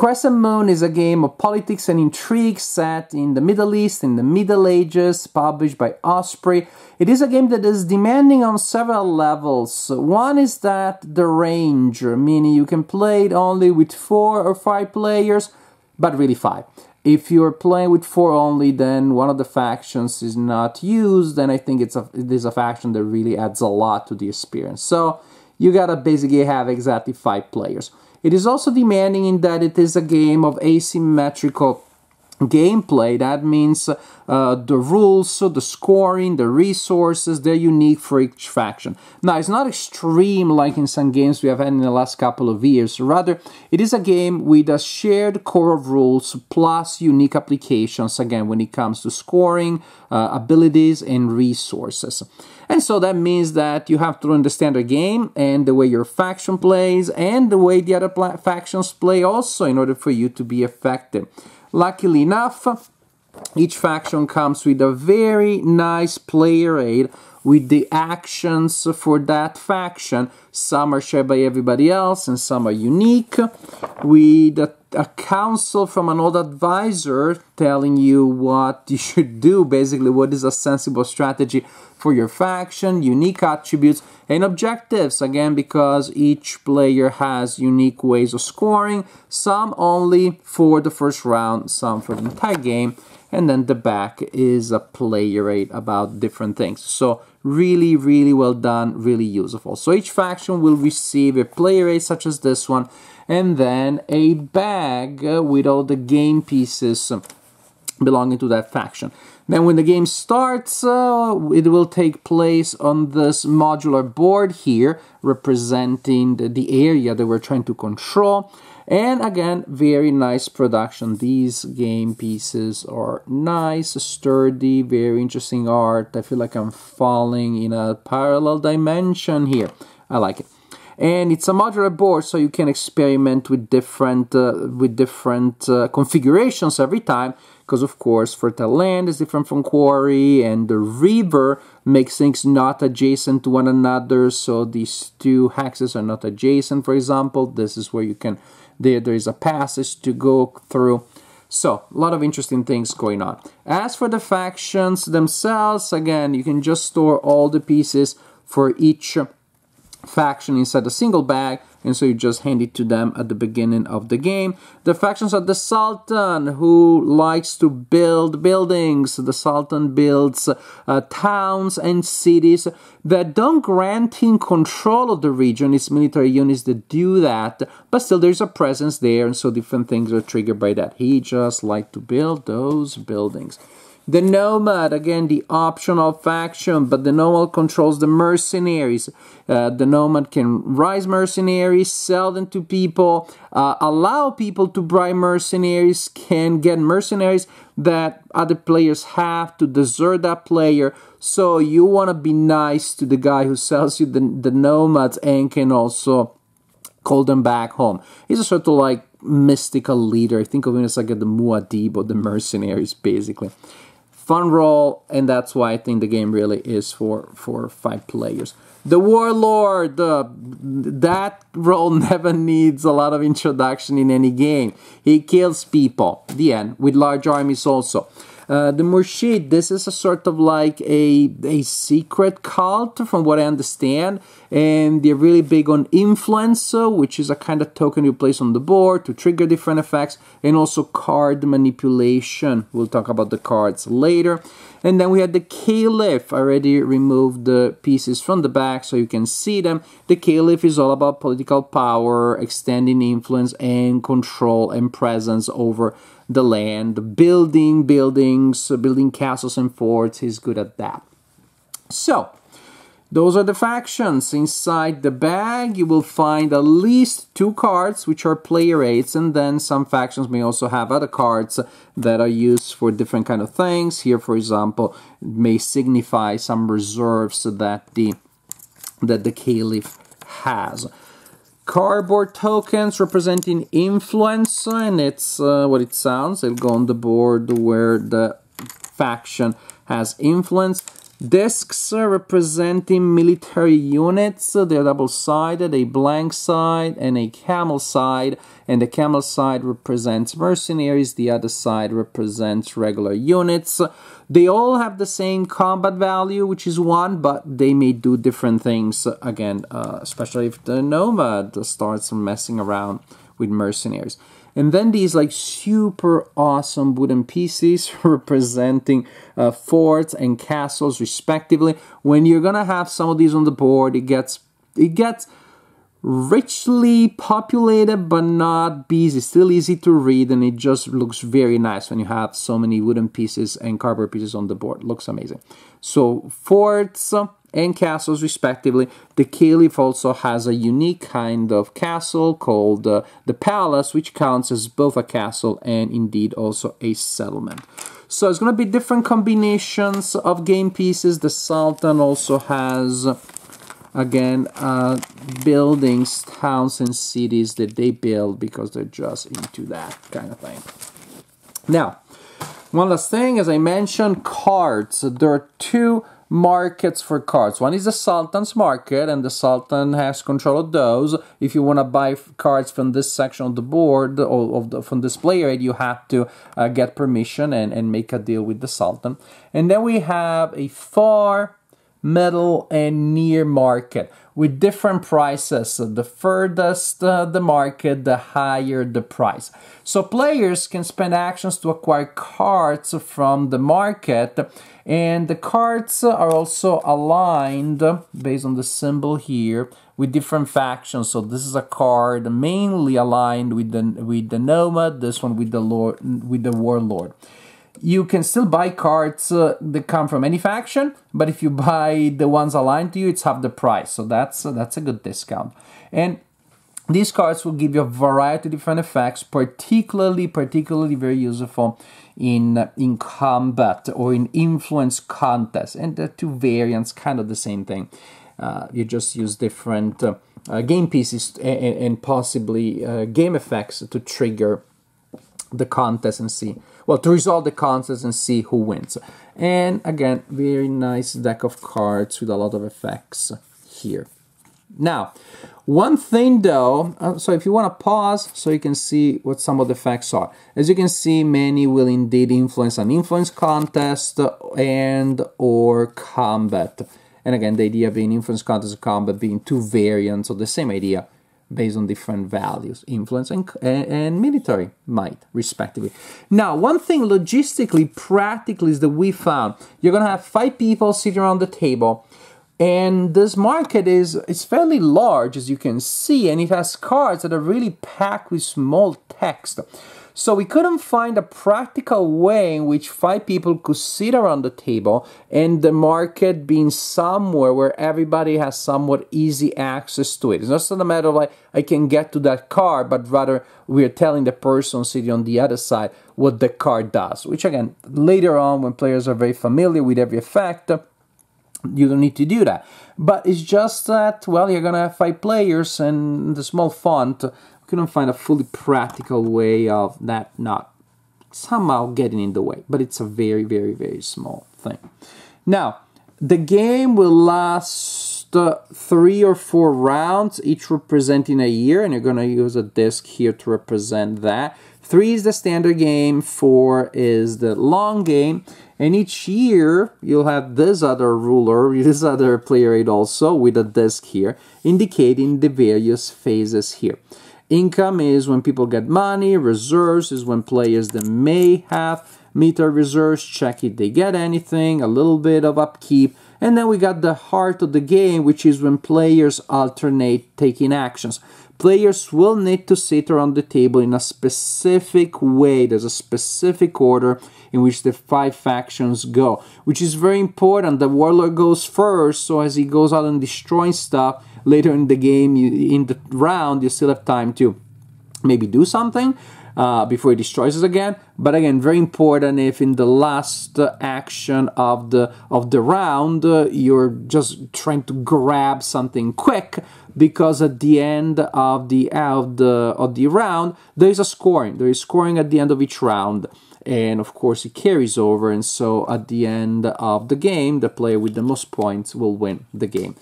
Crescent Moon is a game of politics and intrigue set in the Middle East in the Middle Ages, published by Osprey. It is a game that is demanding on several levels. One is that the range, meaning you can play it only with 4 or 5 players, but really 5. If you're playing with 4 only, then one of the factions is not used, and I think it is a faction that really adds a lot to the experience. So you gotta basically have exactly 5 players. It is also demanding in that it is a game of asymmetrical gameplay. That means the rules, the scoring, the resources, they're unique for each faction. Now, it's not extreme like in some games we have had in the last couple of years. Rather, it is a game with a shared core of rules plus unique applications, again, when it comes to scoring, abilities, and resources. And so that means that you have to understand the game and the way your faction plays and the way the other factions play also in order for you to be effective. Luckily enough, each faction comes with a very nice player aid with the actions for that faction. Some are shared by everybody else and some are unique. With a counsel from an old advisor telling you what you should do, basically what is a sensible strategy for your faction, unique attributes and objectives, again because each player has unique ways of scoring, some only for the first round, some for the entire game, and then the back is a player aid about different things. So really, really well done, really useful. So each faction will receive a player aid such as this one, and then a bag with all the game pieces belonging to that faction. Then when the game starts, it will take place on this modular board here, representing the area that we're trying to control. And again, very nice production. These game pieces are nice, sturdy, very interesting art. I feel like I'm falling in a parallel dimension here. I like it. And it's a modular board, so you can experiment with different configurations every time. Because of course, fertile land is different from quarry, and the river makes things not adjacent to one another. So these two hexes are not adjacent. For example, this is where you can. There is a passage to go through. So, a lot of interesting things going on. As for the factions themselves, again, you can just store all the pieces for each faction inside a single bag, and so you just hand it to them at the beginning of the game. The factions are the Sultan, who likes to build buildings. The Sultan builds towns and cities that don't grant him control of the region. It's military units that do that, but still there's a presence there, and so different things are triggered by that. He just likes to build those buildings. The Nomad, again, the optional faction, but the Nomad controls the mercenaries. The Nomad can rise mercenaries, sell them to people, allow people to buy mercenaries, can get mercenaries that other players have to desert that player. So you want to be nice to the guy who sells you the Nomads and can also call them back home. He's a sort of like mystical leader. I think of him as like the Muad'Dib or the mercenaries, basically. Fun role, and that's why I think the game really is for 5 players. The Warlord, that role never needs a lot of introduction in any game. He kills people, the end, with large armies also. The Murshid, this is a sort of like a secret cult from what I understand, and they're really big on influence, which is a kind of token you place on the board to trigger different effects, and also card manipulation. We'll talk about the cards later. And then we had the Caliph. I already removed the pieces from the back so you can see them. The Caliph is all about political power, extending influence and control and presence over the land, building buildings, building castles and forts. He's good at that. So, those are the factions. Inside the bag, you will find at least 2 cards, which are player aids, and then some factions may also have other cards that are used for different kind of things. Here, for example, may signify some reserves that the Caliph has. Cardboard tokens representing influence, and it's what it sounds. It'll go on the board where the faction has influence. Discs representing military units. They're double-sided, a blank side and a camel side. And the camel side represents mercenaries. The other side represents regular units. They all have the same combat value, which is 1, but they may do different things. Again, especially if the nomad starts messing around with mercenaries. And then these like super awesome wooden pieces representing forts and castles respectively. When you're gonna have some of these on the board, it gets richly populated but not busy. Still easy to read, and it just looks very nice when you have so many wooden pieces and cardboard pieces on the board. Looks amazing. So forts and castles respectively. The Caliph also has a unique kind of castle called the Palace, which counts as both a castle and indeed also a settlement. So it's going to be different combinations of game pieces. The Sultan also has, again, buildings, towns and cities that they build because they're just into that kind of thing. Now, one last thing, as I mentioned, cards. There are 2 markets for cards. One is the Sultan's market, and the Sultan has control of those. If you want to buy cards from this section of the board or from this player, you have to get permission and make a deal with the Sultan. And then we have a far, middle, and near market with different prices. The furthest the market, the higher the price. So players can spend actions to acquire cards from the market, and the cards are also aligned based on the symbol here with different factions. So this is a card mainly aligned with the nomad, this one with the warlord. You can still buy cards that come from any faction, but if you buy the ones aligned to you, it's half the price. So that's a good discount. And these cards will give you a variety of different effects, particularly very useful in combat or in influence contests. And the 2 variants, kind of the same thing. You just use different game pieces and possibly game effects to trigger the contest and see, well, to resolve the contest and see who wins. And again, very nice deck of cards with a lot of effects here. Now, one thing though, so if you want to pause so you can see what some of the effects are. As you can see, many will indeed influence an influence contest and or combat. And again, the idea being influence contest and combat being 2 variants of the same idea, based on different values, influence and military might, respectively. Now, one thing logistically, practically, is that we found you're going to have 5 people sitting around the table, and this market is fairly large, as you can see, and it has cards that are really packed with small text. So we couldn't find a practical way in which 5 people could sit around the table and the market being somewhere where everybody has somewhat easy access to it. It's not a matter of like, I can get to that card, but rather we're telling the person sitting on the other side what the card does. Which again, later on when players are very familiar with every effect, you don't need to do that. But it's just that, well, you're going to have 5 players and the small font, couldn't find a fully practical way of that not somehow getting in the way, but it's a very small thing. Now, the game will last 3 or 4 rounds, each representing a year, and you're going to use a disc here to represent that. 3 is the standard game, 4 is the long game, and each year you'll have this other ruler, this other player aid also with a disc here, indicating the various phases here. Income is when people get money. Reserves is when players that may have military reserves check if they get anything, a little bit of upkeep. And then we got the heart of the game, which is when players alternate taking actions. Players will need to sit around the table in a specific way. There's a specific order in which the 5 factions go, which is very important. The warlord goes first, so as he goes out and destroying stuff, later in the game, in the round, you still have time to maybe do something. before he destroys us again. But again, very important if in the last action of the round you're just trying to grab something quick, because at the end of the round there is a scoring. There is scoring at the end of each round, and of course it carries over. And so at the end of the game, the player with the most points will win the game.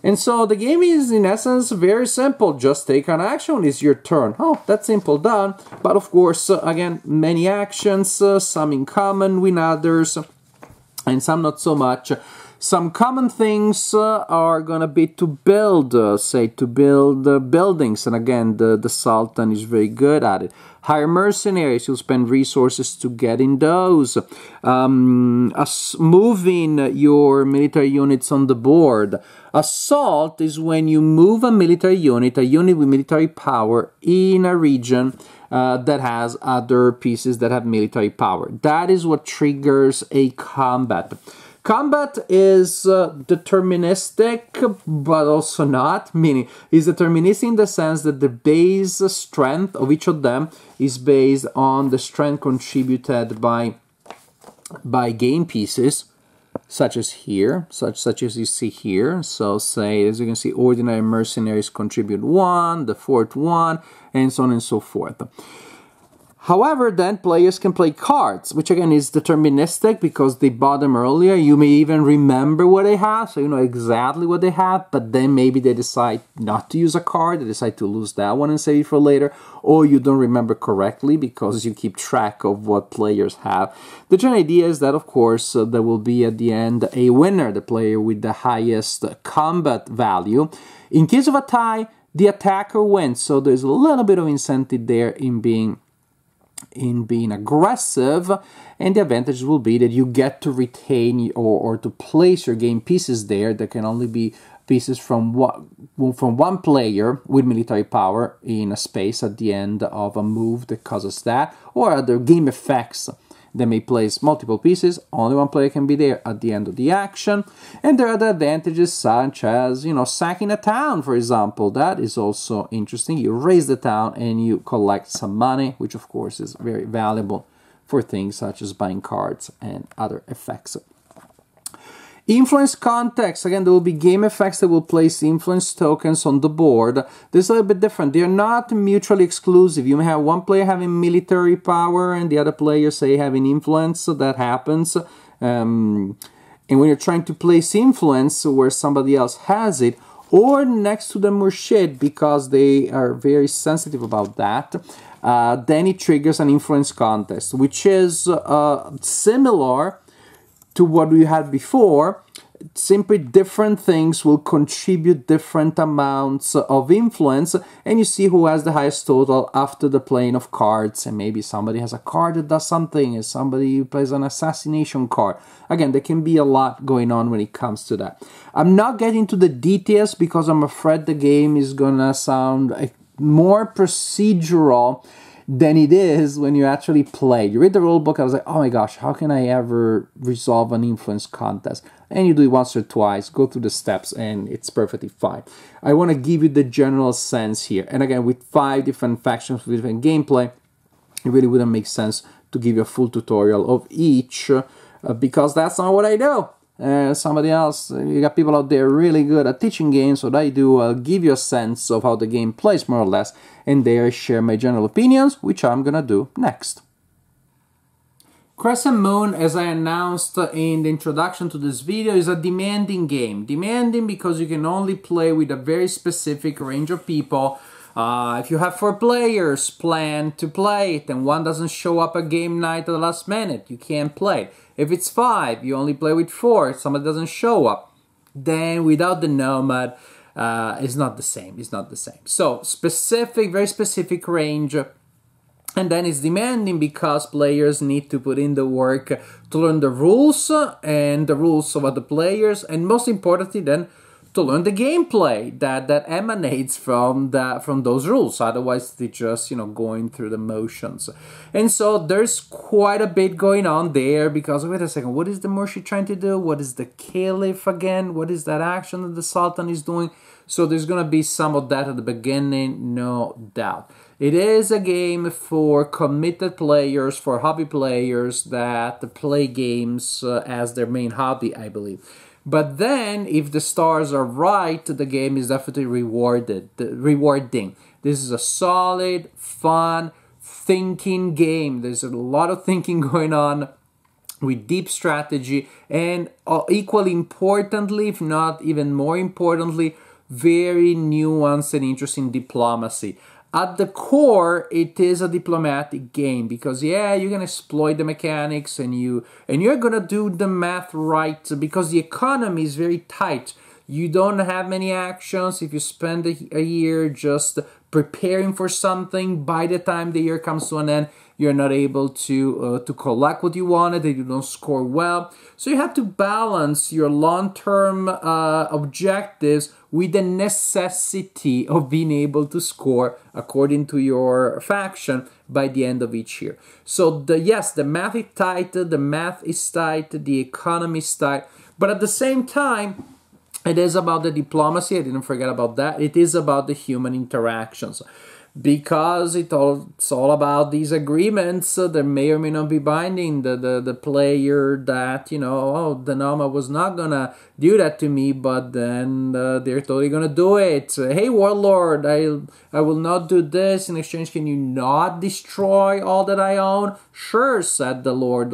And so the game is, in essence, very simple. Just take an action, it's your turn. Oh, that's simple, done. But of course, again, many actions, some in common with others, and some not so much. Some common things are gonna be to build, buildings, and again, the Sultan is very good at it. Hire mercenaries, you'll spend resources to get in those. Moving your military units on the board. Assault is when you move a military unit, a unit with military power, in a region that has other pieces that have military power. That is what triggers a combat. Combat is deterministic, but also not, meaning it's deterministic in the sense that the base strength of each of them is based on the strength contributed by game pieces, such as here, such as you see here. So say, as you can see, ordinary mercenaries contribute 1, the fourth one, and so on and so forth. However, then players can play cards, which again is deterministic because they bought them earlier. You may even remember what they have, so you know exactly what they have, but then maybe they decide not to use a card, they decide to lose that one and save it for later, or you don't remember correctly because you keep track of what players have. The general idea is that, of course, there will be at the end a winner, the player with the highest combat value. In case of a tie, the attacker wins, so there's a little bit of incentive there in being aggressive, and the advantage will be that you get to retain or to place your game pieces there. There can only be pieces from one player with military power in a space at the end of a move that causes that, or other game effects that may place multiple pieces. Only one player can be there at the end of the action. And there are the advantages such as, you know, sacking a town, for example. That is also interesting. You raise the town and you collect some money, which of course is very valuable for things such as buying cards and other effects. Influence context. Again, there will be game effects that will place influence tokens on the board. This is a little bit different. They are not mutually exclusive. You may have one player having military power and the other player, say, having influence. So that happens. And when you're trying to place influence where somebody else has it, or next to the Murshid, because they are very sensitive about that, then it triggers an influence contest, which is similar to what we had before. Simply different things will contribute different amounts of influence, and you see who has the highest total after the playing of cards. And maybe somebody has a card that does something, and somebody plays an assassination card. Again, there can be a lot going on when it comes to that. I'm not getting to the details because I'm afraid the game is gonna sound more procedural than it is when you actually play. You read the rulebook, I was like, oh my gosh, how can I ever resolve an influence contest? And you do it once or twice, go through the steps, and it's perfectly fine. I want to give you the general sense here. And again, with 5 different factions, with different gameplay, it really wouldn't make sense to give you a full tutorial of each, because that's not what I do. Somebody else, you got people out there really good at teaching games. What I do, I'll give you a sense of how the game plays more or less, and there I share my general opinions, which I'm gonna do next. Crescent Moon, as I announced in the introduction to this video, is a demanding game. Demanding because you can only play with a very specific range of people. If you have 4 players plan to play it and one doesn't show up at game night at the last minute, you can't play. If it's 5, you only play with 4, if somebody doesn't show up, then without the Nomad, it's not the same. It's not the same. So specific, very specific range. And then it's demanding because players need to put in the work to learn the rules and the rules of other players, and most importantly then, to learn the gameplay that emanates from those rules. Otherwise, they just, going through the motions. And so there's quite a bit going on there because, wait a second, what is the Murshid trying to do? What is the Caliph again? What is that action that the Sultan is doing? So there's going to be some of that at the beginning, no doubt. It is a game for committed players, for hobby players that play games as their main hobby, I believe. But then, if the stars are right, the game is definitely rewarding. This is a solid, fun, thinking game. There's a lot of thinking going on with deep strategy and equally importantly, if not even more importantly, very nuanced and interesting diplomacy. At the core, it is a diplomatic game because, yeah, you can exploit the mechanics and you're gonna do the math right because the economy is very tight. You don't have many actions. If you spend a year just preparing for something, by the time the year comes to an end, you're not able to collect what you wanted, and you don't score well. So you have to balance your long-term objectives with the necessity of being able to score according to your faction by the end of each year. So the math is tight, the economy is tight, but at the same time, it is about the diplomacy. I didn't forget about that. It is about the human interactions. Because it's all about these agreements that may or may not be binding. The player that, the Noma was not going to do that to me, but then they're totally going to do it. Hey, warlord, I will not do this. In exchange, can you not destroy all that I own? Sure, said the Lord.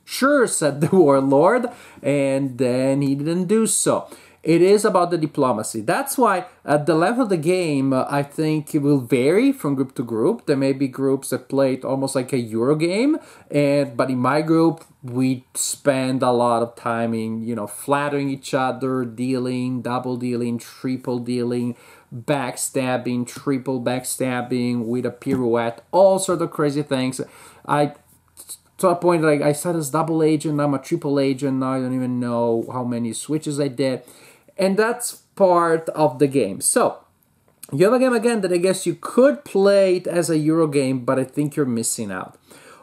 Sure, said the warlord, and then he didn't do so. It is about the diplomacy. That's why the level of the game, I think, it will vary from group to group. There may be groups that play it almost like a Euro game, but in my group, we spend a lot of time in, flattering each other, dealing, double dealing, triple dealing, backstabbing, triple backstabbing with a pirouette, all sorts of crazy things. To a point, like I started as double agent, I'm a triple agent, now I don't even know how many switches I did. And that's part of the game. So, you have a game again that I guess you could play it as a Euro game, but I think you're missing out.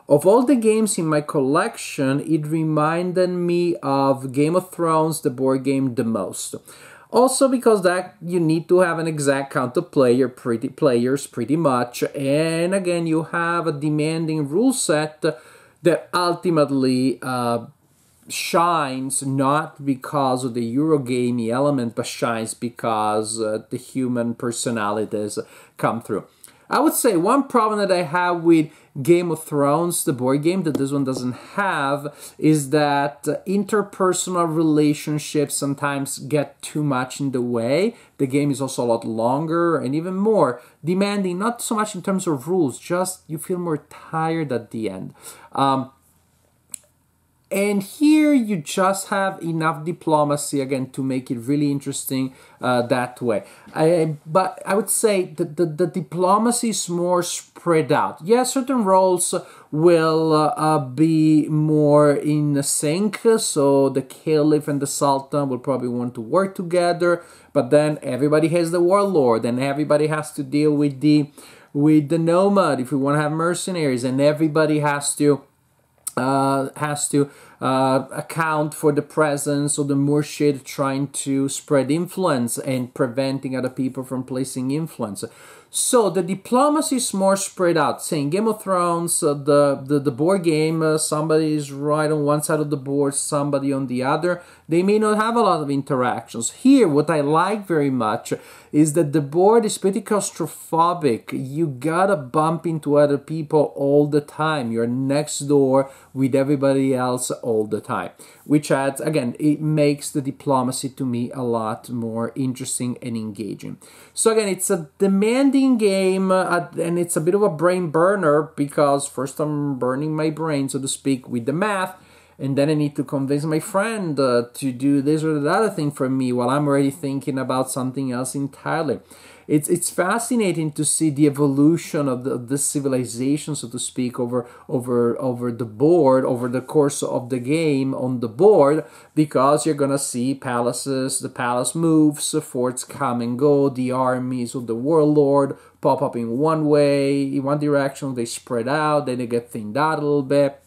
Of all the games in my collection, it reminded me of Game of Thrones, the board game, the most. Also because that you need to have an exact count of players pretty much. And again, you have a demanding rule set that ultimately shines not because of the Eurogamey element, but shines because the human personalities come through. I would say one problem that I have with Game of Thrones, the board game, that this one doesn't have, is that interpersonal relationships sometimes get too much in the way. The game is also a lot longer and even more demanding, not so much in terms of rules, just you feel more tired at the end. And here you just have enough diplomacy, again, to make it really interesting that way. But I would say that the diplomacy is more spread out. Yeah, certain roles will be more in sync, so the Caliph and the Sultan will probably want to work together, but then everybody has the warlord, and everybody has to deal with the nomad if we want to have mercenaries, and everybody has to account for the presence of the Murshid trying to spread influence and preventing other people from placing influence. So the diplomacy is more spread out. Say in Game of Thrones, the board game, somebody is right on one side of the board, somebody on the other. They may not have a lot of interactions. Here, what I like very much is that the board is pretty claustrophobic. You gotta bump into other people all the time. You're next door with everybody else all the time. Which adds, again, it makes the diplomacy to me a lot more interesting and engaging. So again, it's a demanding game and it's a bit of a brain burner because first I'm burning my brain, so to speak, with the math. And then I need to convince my friend to do this or that other thing for me while I'm already thinking about something else entirely. it's fascinating to see the evolution of the civilization, so to speak, over the board, over the course of the game on the board, because you're gonna see palaces, the palace moves, forts come and go, the armies of the warlord pop up in one way, in one direction, they spread out, then they get thinned out a little bit.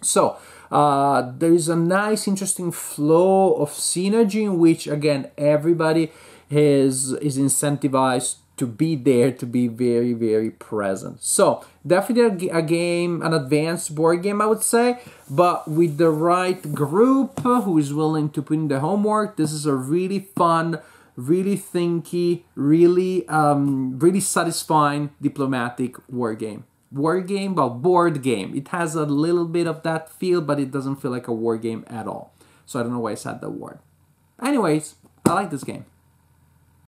So there is a nice, interesting flow of synergy in which, again, everybody is incentivized to be there, to be very, very present. So definitely a game, an advanced board game, I would say, but with the right group who is willing to put in the homework, this is a really fun, really thinky, really satisfying diplomatic war game. War game, well, board game. It has a little bit of that feel, but it doesn't feel like a war game at all. So I don't know why I said that word. Anyways, I like this game.